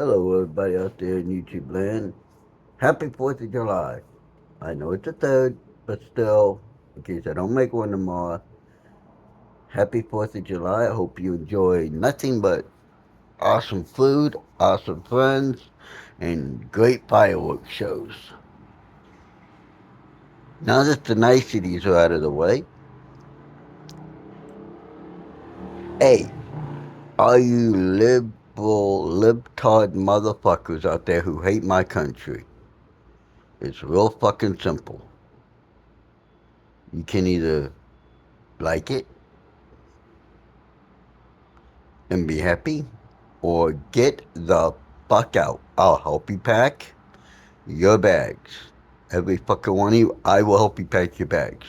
Hello, everybody out there in YouTube land. Happy 4th of July. I know it's the 3rd, but still, in case I don't make one tomorrow, happy 4th of July. I hope you enjoy nothing but awesome food, awesome friends, and great fireworks shows. Now that the niceties are out of the way, hey, all you liberal, libtard motherfuckers out there who hate my country, it's real fucking simple. You can either like it and be happy, or get the fuck out. I'll help you pack your bags. Every fucking one of you, I will help you pack your bags.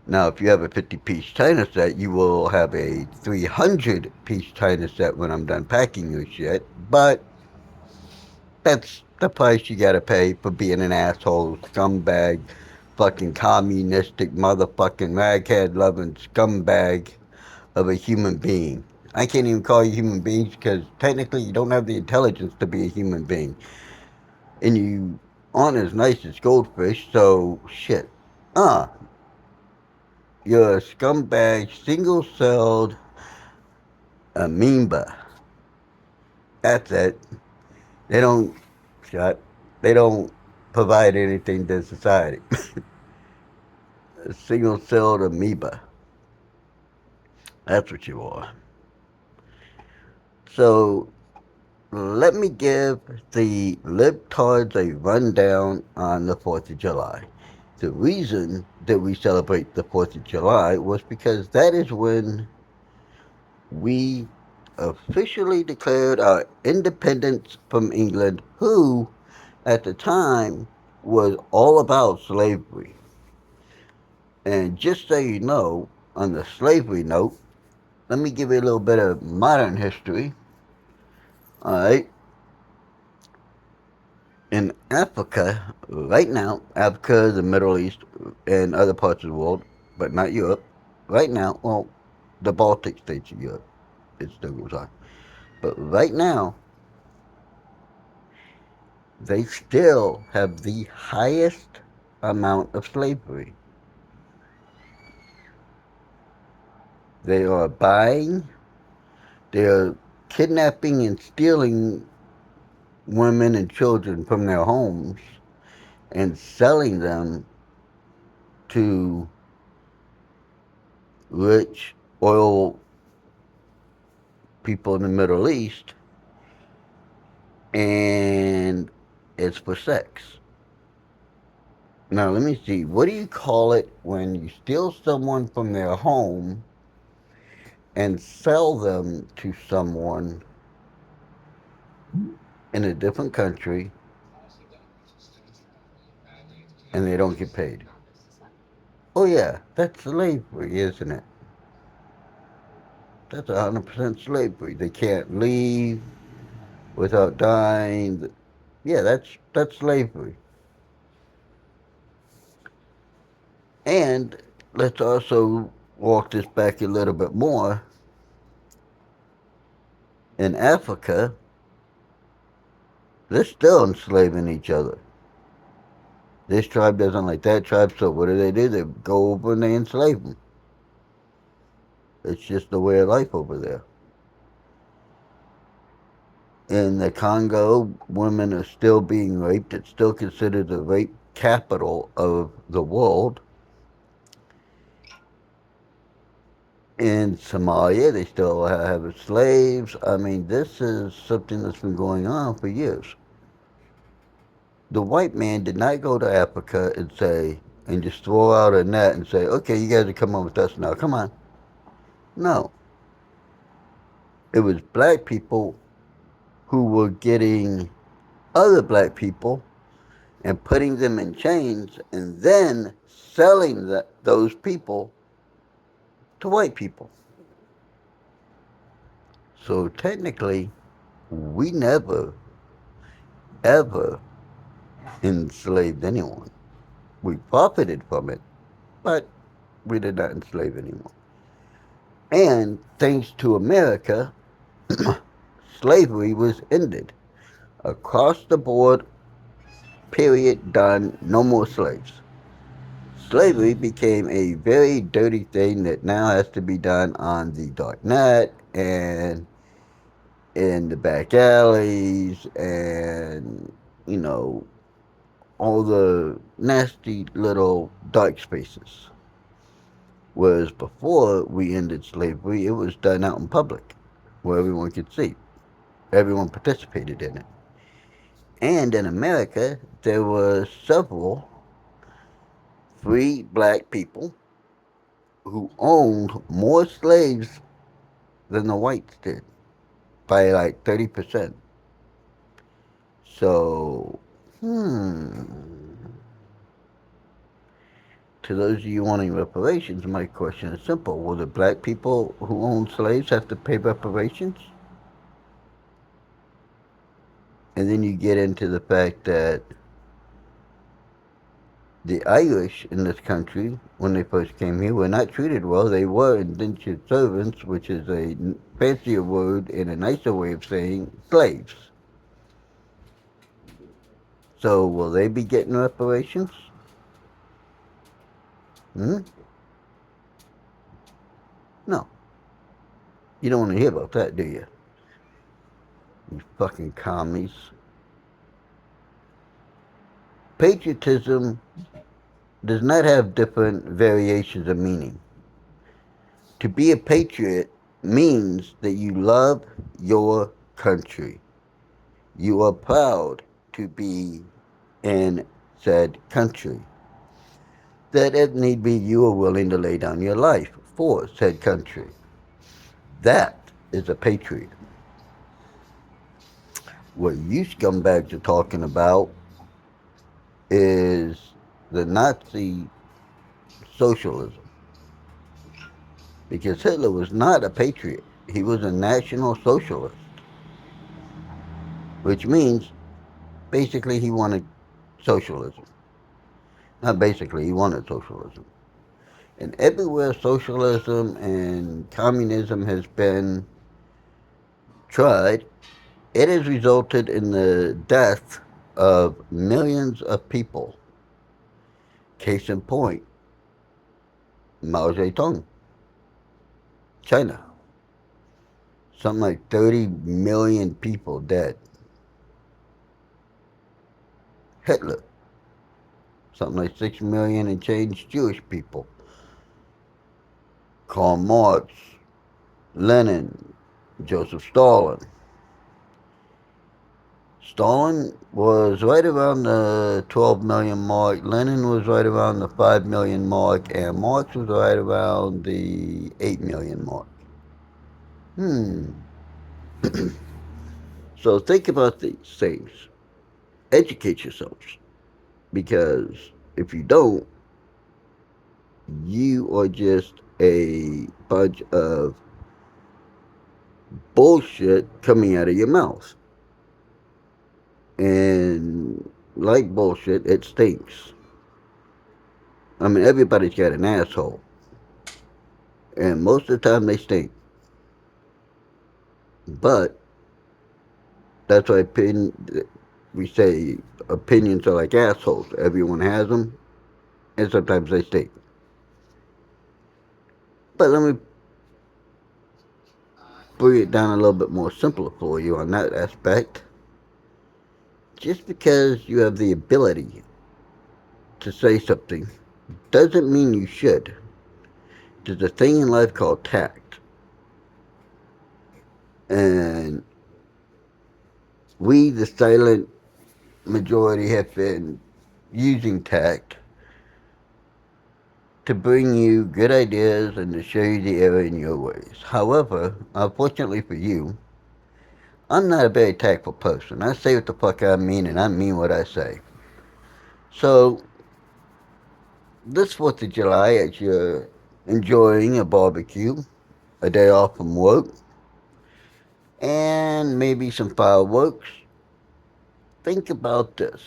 Now, if you have a 50-piece China set, you will have a 300-piece China set when I'm done packing your shit. But that's the price you gotta pay for being an asshole, scumbag, fucking communistic, motherfucking raghead loving scumbag of a human being. I can't even call you human beings because technically you don't have the intelligence to be a human being. And you aren't as nice as goldfish, so shit. Uh, you're a scumbag, single celled amoeba. That's it. They don't shut. They don't provide anything to society. A single celled amoeba. That's what you are. So let me give the libtards a rundown on the 4th of July. The reason that we celebrate the 4th of July was because that is when we officially declared our independence from England, who at the time was all about slavery. And just so you know, on the slavery note, let me give you a little bit of modern history. All right. In Africa, right now, Africa, the Middle East, and other parts of the world, but not Europe, right now, well, the Baltic states of Europe, it still goes on. But right now, they still have the highest amount of slavery. They are buying, they are kidnapping and stealing women and children from their homes and selling them to rich oil people in the Middle East, and it's for sex. Now, let me see. What do you call it when you steal someone from their home and sell them to someone in a different country and they don't get paid? Oh, yeah, that's slavery, isn't it? That's 100% slavery. They can't leave without dying. Yeah, that's slavery. And let's also walk this back a little bit more. In Africa, they're still enslaving each other. This tribe doesn't like that tribe, so what do? They go over and they enslave them. It's just the way of life over there. In the Congo, women are still being raped. It's still considered the rape capital of the world. In Somalia, they still have slaves. I mean, this is something that's been going on for years. The white man did not go to Africa and say, and just throw out a net and say, okay, you guys are coming with us now. Come on. No. It was black people who were getting other black people and putting them in chains and then selling those people to white people. So technically, we never, ever enslaved anyone. We profited from it, but we did not enslave anyone. And thanks to America, slavery was ended. Across the board, period, done, no more slaves. Slavery became a very dirty thing that now has to be done on the dark net and in the back alleys and, you know, all the nasty little dark spaces. Whereas before we ended slavery, it was done out in public where everyone could see. Everyone participated in it. And in America, there were several free black people who owned more slaves than the whites did by like 30%. So, to those of you wanting reparations, my question is simple. Will the black people who owned slaves have to pay reparations? And then you get into the fact that the Irish in this country, when they first came here, were not treated well. They were indentured servants, which is a fancier word and a nicer way of saying slaves. So will they be getting reparations? Hmm? No. You don't want to hear about that, do you? You fucking commies. Patriotism does not have different variations of meaning. To be a patriot means that you love your country. You are proud to be in said country. That if need be, you are willing to lay down your life for said country. That is a patriot. What you scumbags are talking about is the Nazi socialism. Because Hitler was not a patriot. He was a national socialist, which means basically he wanted socialism. Not basically, he wanted socialism. And everywhere socialism and communism has been tried, it has resulted in the death of millions of people. Case in point, Mao Zedong, China. Something like 30 million people dead. Hitler, something like 6 million and change Jewish people. Karl Marx, Lenin, Joseph Stalin. Stalin was right around the 12 million mark. Lenin was right around the 5 million mark. And Marx was right around the 8 million mark. Hmm. So think about these things. Educate yourselves. Because if you don't, you are just a bunch of bullshit coming out of your mouth. And like bullshit, it stinks. I mean, everybody's got an asshole. And most of the time they stink. But that's why we say opinions are like assholes. Everyone has them, and sometimes they stink. But let me bring it down a little bit more simpler for you on that aspect. Just because you have the ability to say something doesn't mean you should. There's a thing in life called tact. And we, the silent majority, have been using tact to bring you good ideas and to show you the error in your ways. However, unfortunately for you, I'm not a very tactful person. I say what the fuck I mean and I mean what I say. So, this 4th of July, as you're enjoying a barbecue, a day off from work, and maybe some fireworks, think about this.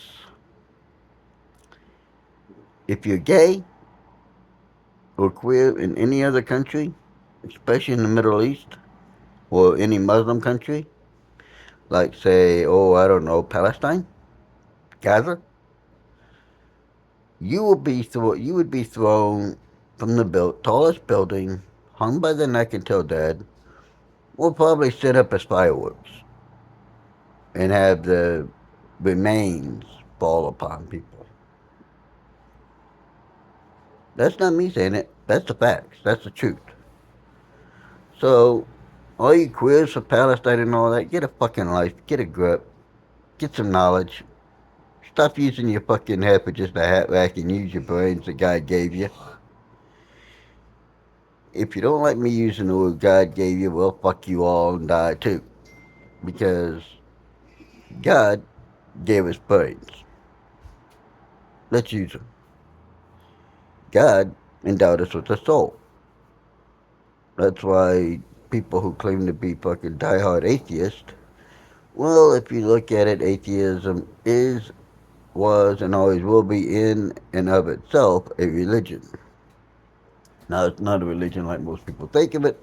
If you're gay or queer in any other country, especially in the Middle East or any Muslim country, like say, oh, I don't know, Palestine, Gaza, you would be thrown from the tallest building, hung by the neck until dead, or probably set up as fireworks and have the remains fall upon people. That's not me saying it. That's the facts. That's the truth. So, all you queers for Palestine and all that, get a fucking life, get a grip, get some knowledge. Stop using your fucking head for just a hat rack and use your brains that God gave you. If you don't like me using the word God gave you, well, fuck you all and die too. Because God gave us brains. Let's use them. God endowed us with a soul. That's why people who claim to be fucking diehard atheists, well, if you look at it, atheism is, was, and always will be in and of itself a religion. Now, it's not a religion like most people think of it,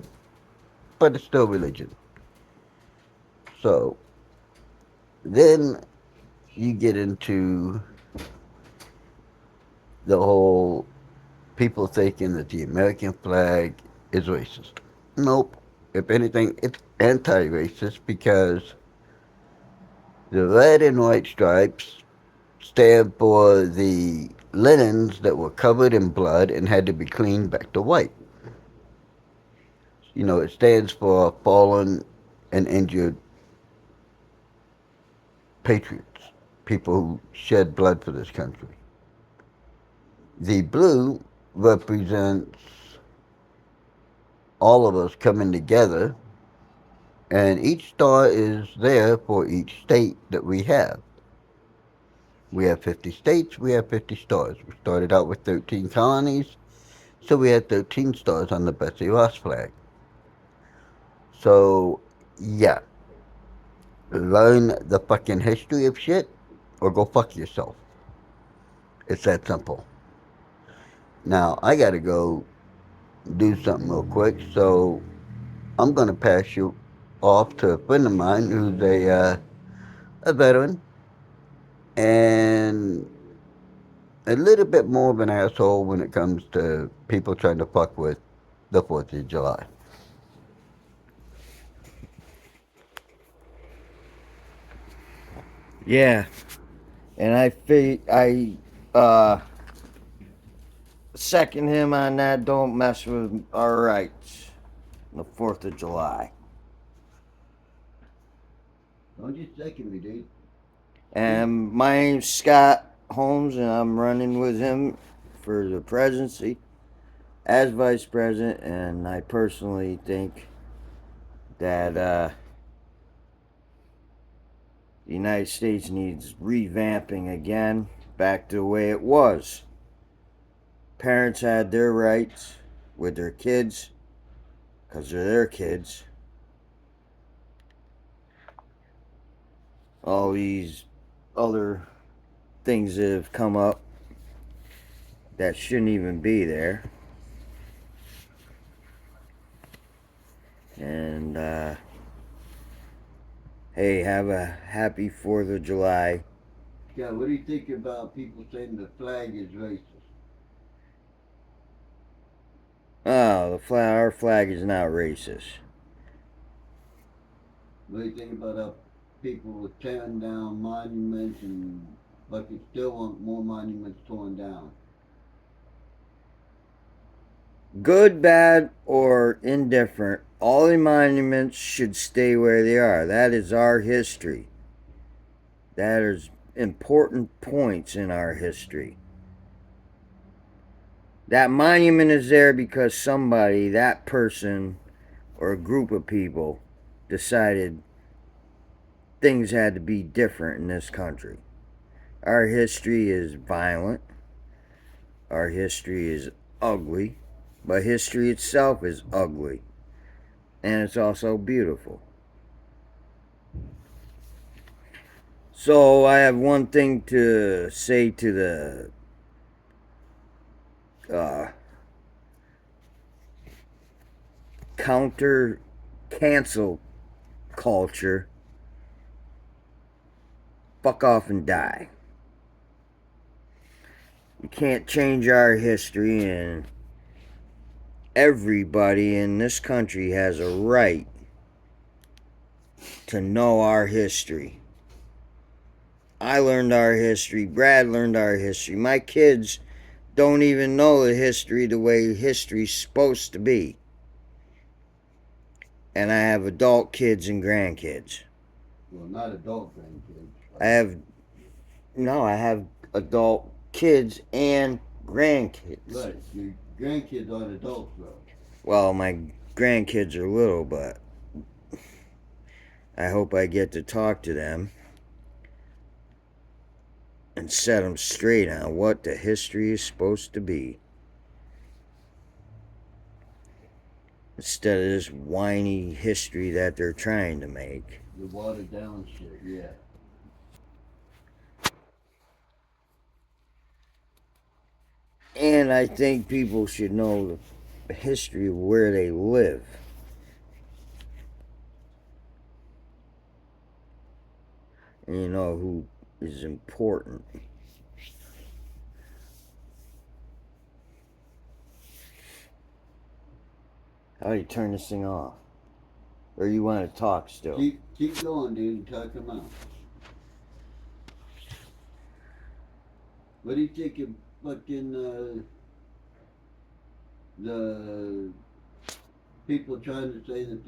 but it's still religion. So, then you get into the whole people thinking that the American flag is racist. Nope. If anything, it's anti racist because the red and white stripes stand for the linens that were covered in blood and had to be cleaned back to white. You know, it stands for fallen and injured patriots, people who shed blood for this country. The blue represents all of us coming together, and each star is there for each state that we have. We have 50 states, we have 50 stars. We started out with 13 colonies, so we had 13 stars on the Betsy Ross flag. So, yeah, learn the fucking history of shit or go fuck yourself. It's that simple. Now, I gotta go do something real quick, so I'm gonna pass you off to a friend of mine who's a veteran and a little bit more of an asshole when it comes to people trying to fuck with the 4th of July. Yeah, and I second him on that. Don't mess with our rights. The 4th of July. Don't you second me, dude. Speak. And my name's Scott Holmes, and I'm running with him for the presidency as vice president. And I personally think that the United States needs revamping again, back to the way it was. Parents had their rights with their kids because they're their kids. All these other things that have come up that shouldn't even be there. And hey, have a happy 4th of July. Yeah, what do you think about people saying the flag is racist? Oh, our flag is not racist. What do you think about people tearing down monuments and but you still want more monuments torn down? Good, bad, or indifferent, all the monuments should stay where they are. That is our history. That is important points in our history. That monument is there because somebody, that person, or a group of people decided things had to be different in this country. Our history is violent. Our history is ugly. But history itself is ugly. And it's also beautiful. So I have one thing to say to the uh, counter cancel culture fuck off and die. You can't change our history, and everybody in this country has a right to know our history. I learned our history. Brad learned our history. My kids don't even know the history the way history's supposed to be. And I have adult kids and grandkids. Well, not adult grandkids. I have adult kids and grandkids. Right, your grandkids aren't adults, though. Well, my grandkids are little, but I hope I get to talk to them and set them straight on what the history is supposed to be. Instead of this whiny history that they're trying to make. The watered down shit, yeah. And I think people should know the history of where they live. And you know who is important. How do you turn this thing off? Or you want to talk still? Keep going, dude. Talk them out. What do you think of fucking the people trying to say that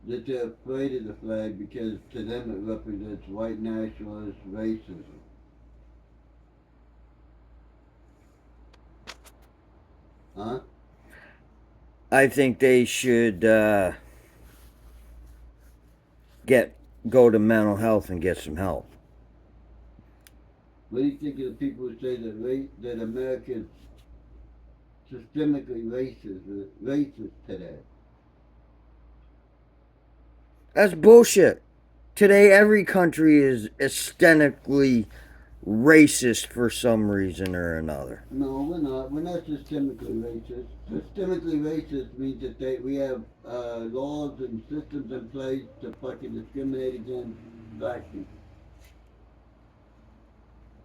that they're afraid of the flag because to them it represents white nationalist racism? Huh? I think they should go to mental health and get some help. What do you think of the people who say that America is systemically racist today? That's bullshit. Today, every country is aesthetically racist for some reason or another. No, we're not. We're not systemically racist. Systemically racist means that we have laws and systems in place to fucking discriminate against black people.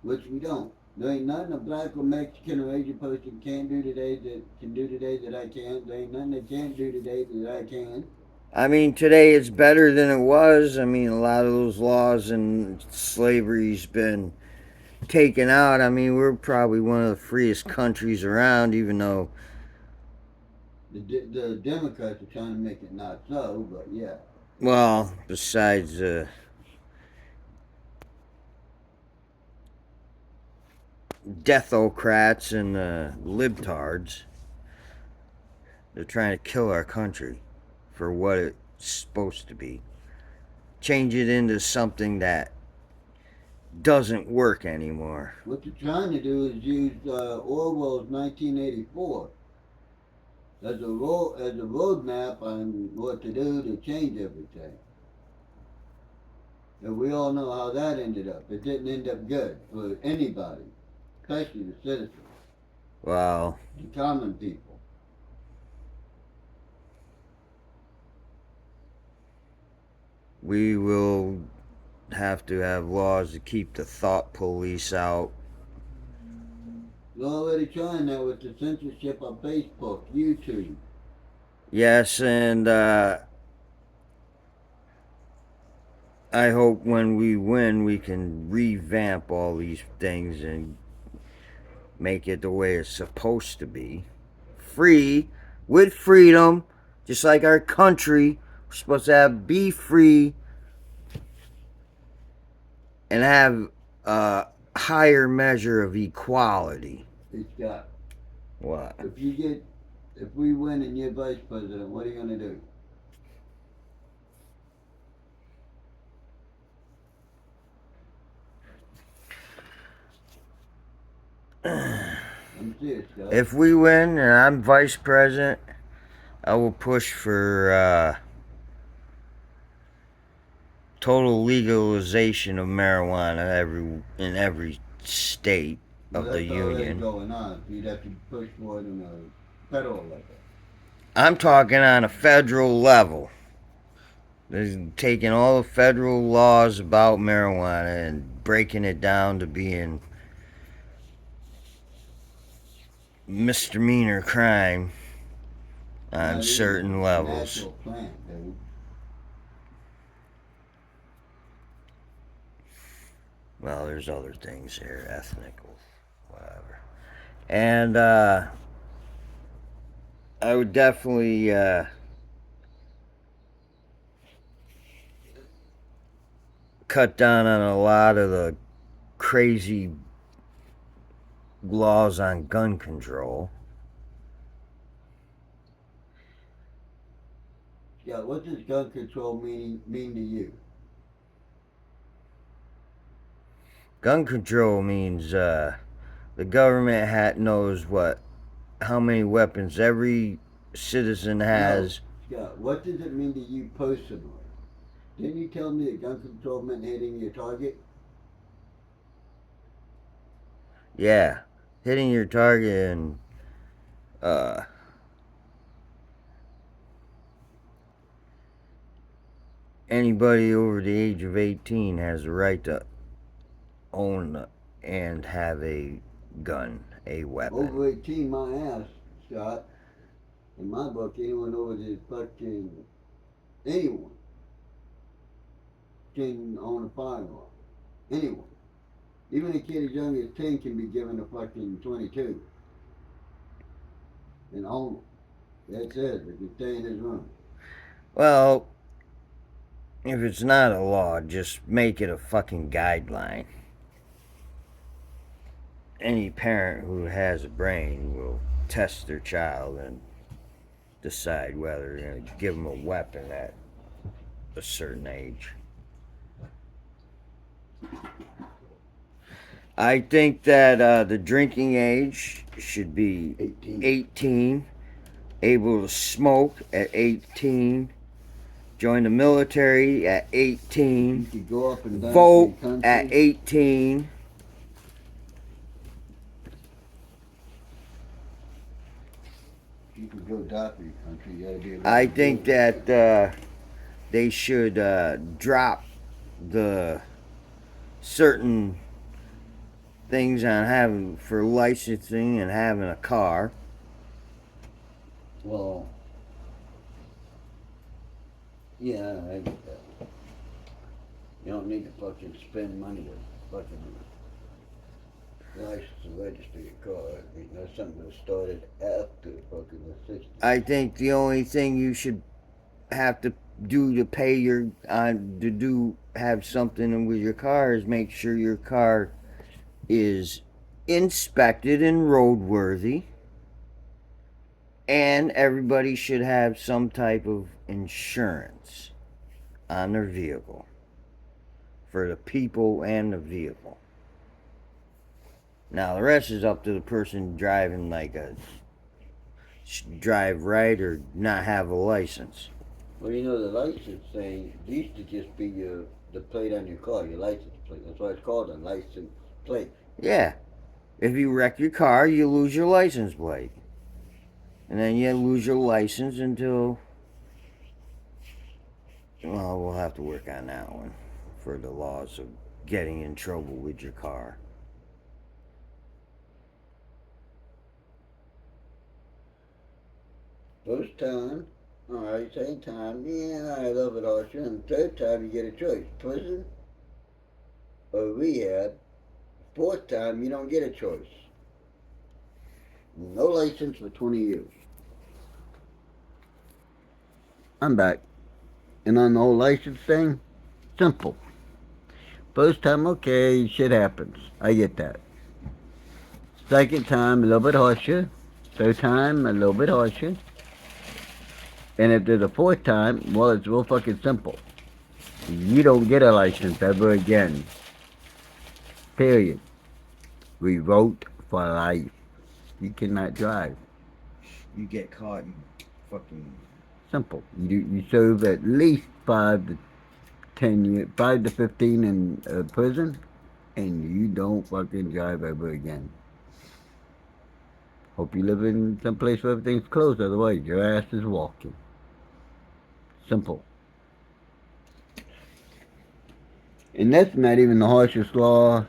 Which we don't. There ain't nothing a black or Mexican or Asian person can't do today that I can't. There ain't nothing they can't do today that I can. I mean, today it's better than it was. I mean, a lot of those laws and slavery's been taken out. I mean, we're probably one of the freest countries around, even though the Democrats are trying to make it not so, but yeah. Well, besides deathocrats and libtards, they're trying to kill our country for what it's supposed to be. Change it into something that doesn't work anymore. What they're trying to do is use Orwell's 1984 as a roadmap on what to do to change everything. And we all know how that ended up. It didn't end up good for anybody, especially the citizens. Well, the common people. We will have to have laws to keep the thought police out. They're already trying that with the censorship of Facebook, YouTube. Yes, and I hope when we win, we can revamp all these things and make it the way it's supposed to be. Free, with freedom, just like our country. We're supposed to be free and have a higher measure of equality. Hey, Scott. What? If we win and you're vice president, what are you going to do? I'm serious, Scott. If we win and I'm vice president, I will push for total legalization of marijuana in every state of the union. That's already going on. You'd have to push for it on a federal level. I'm talking on a federal level. They're taking all the federal laws about marijuana and breaking it down to being misdemeanor crime on Not certain even levels. natural plant, dude. Well, there's other things here, ethnic, whatever. And I would definitely cut down on a lot of the crazy laws on gun control. Yeah, what does gun control mean to you? Gun control means the government knows how many weapons every citizen has. No, Scott, what does it mean to you personally? Didn't you tell me that gun control meant hitting your target? Yeah, hitting your target and uh, anybody over the age of 18 has the right to own and have a gun, a weapon. Over 18, my ass, Scott. In my book, anyone over the fucking anyone can own a firearm. Anyone. Even a kid as young as 10 can be given a fucking 22 and own them. That's it. They can stay in his room. Well, if it's not a law, just make it a fucking guideline. Any parent who has a brain will test their child and decide whether they're going to give them a weapon at a certain age. I think that the drinking age should be 18, able to smoke at 18, join the military at You 18, could go up and down vote the country. at 18. You could go die for your country. You gotta be able I to think do it. that they should drop the certain things on having for licensing and having a car. Well, yeah, I get that. You don't need to fucking spend money to fucking license and register your car. I mean, that's something that started after fucking the 60s. I think the only thing you should have to do to pay your to do have something with your car is make sure your car is inspected and roadworthy, and everybody should have some type of insurance on their vehicle for the people and the vehicle. Now the rest is up to the person driving, like a drive right or not have a license. Well, you know, the license thing used to just be the plate on your car, your license plate. That's why it's called a license plate. Yeah, if you wreck your car, you lose your license plate, and then you lose your license until, well, we'll have to work on that one for the laws of getting in trouble with your car. First time, alright, second time, yeah, I love it, Archer. And third time, you get a choice prison or rehab. Fourth time, you don't get a choice. No license for 20 years. I'm back. And on the whole license thing, simple. First time, okay, shit happens. I get that. Second time, a little bit harsher. Third time, a little bit harsher. And if there's a fourth time, well, it's real fucking simple. You don't get a license ever again. Period. Revoked for life. You cannot drive. You get caught, you fucking. Simple. You serve at least 5 to 10 years, 5 to 15 in prison, and you don't fucking drive ever again. Hope you live in some place where everything's closed, otherwise your ass is walking. Simple. And that's not even the harshest law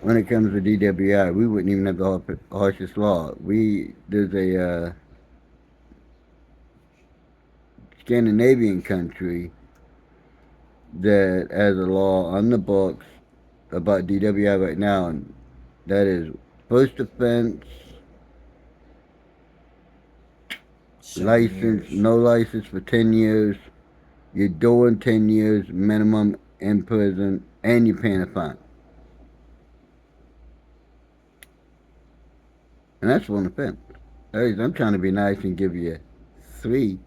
when it comes to DWI. We wouldn't even have the harshest law. There's a Scandinavian country that has a law on the books about DWI right now, and that is first offense, 7 years. no license for 10 years. You're doing 10 years minimum in prison, and you're paying a fine. And that's one offense. I'm trying to be nice and give you 3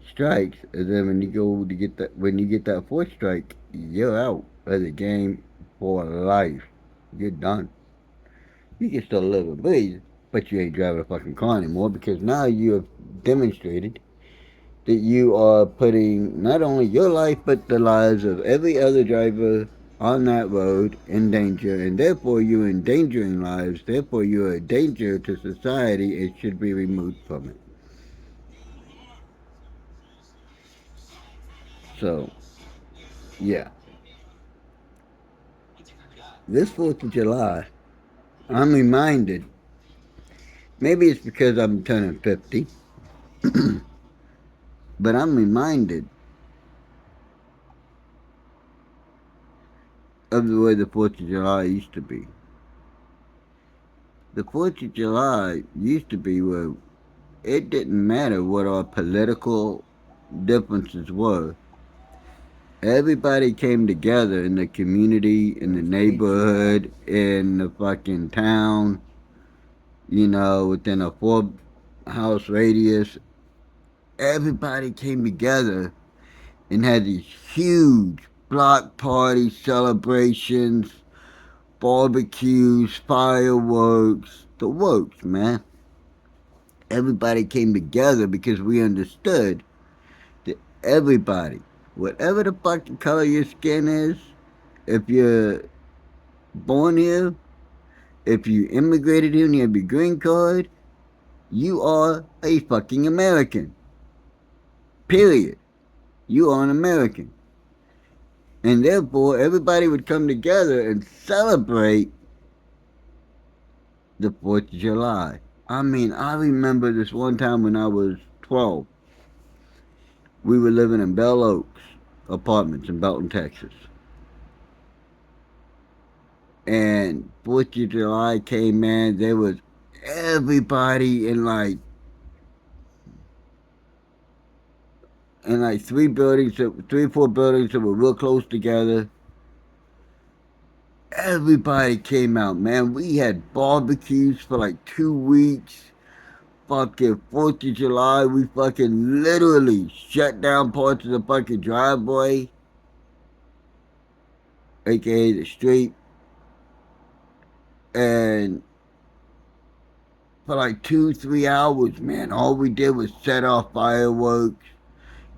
strikes, and then when you get that 4th strike, you're out of the game for life. You're done. You can still live and breathe, but you ain't driving a fucking car anymore because now you have demonstrated that you are putting not only your life but the lives of every other driver on that road in danger, and therefore you're endangering lives. Therefore, you're a danger to society and should be removed from it. So, yeah, this 4th of July, I'm reminded. Maybe it's because I'm turning 50, but I'm reminded of the way the 4th of July used to be. The 4th of July used to be where it didn't matter what our political differences were. Everybody came together in the community, in the neighborhood, in the fucking town, within a 4-house radius. Everybody came together and had these huge block party celebrations, barbecues, fireworks, the works, man. Everybody came together because we understood that everybody, whatever the fucking color your skin is, if you're born here, if you immigrated here and you have your green card, you are a fucking American. Period. You are an American. And therefore, everybody would come together and celebrate the 4th of July. I mean, I remember this one time when I was 12. We were living in Bell Oaks apartments in Belton, Texas. And 4th of July came, man, there was everybody in 3 or 4 buildings that were real close together. Everybody came out, man. We had barbecues for like 2 weeks. Fucking 4th of July, we fucking literally shut down parts of the fucking driveway, aka the street, and for like 2, 3 hours, man, all we did was set off fireworks.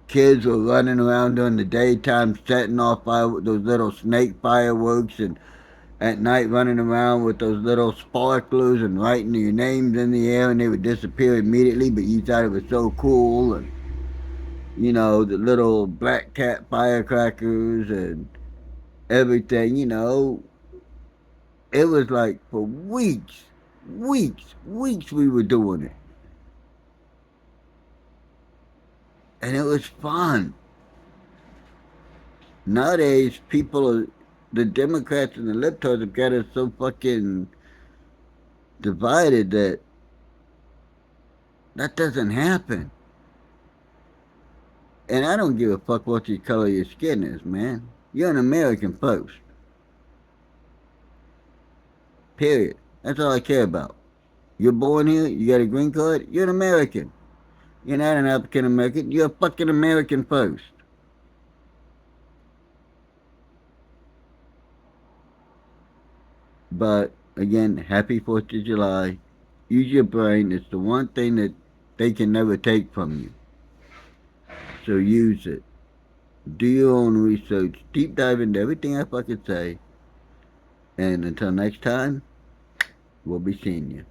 Kids were running around during the daytime setting off those little snake fireworks, and at night running around with those little sparklers and writing your names in the air, and they would disappear immediately, but you thought it was so cool. And the little black cat firecrackers and everything, it was like for weeks we were doing it. And it was fun. Nowadays, the Democrats and the libtards have got us so fucking divided that doesn't happen. And I don't give a fuck what your color your skin is, man. You're an American first. Period. That's all I care about. You're born here, you got a green card, you're an American. You're not an African American, you're a fucking American first. But again, happy 4th of July. Use your brain. It's the one thing that they can never take from you. So use it. Do your own research. Deep dive into everything I fucking say. And until next time, we'll be seeing you.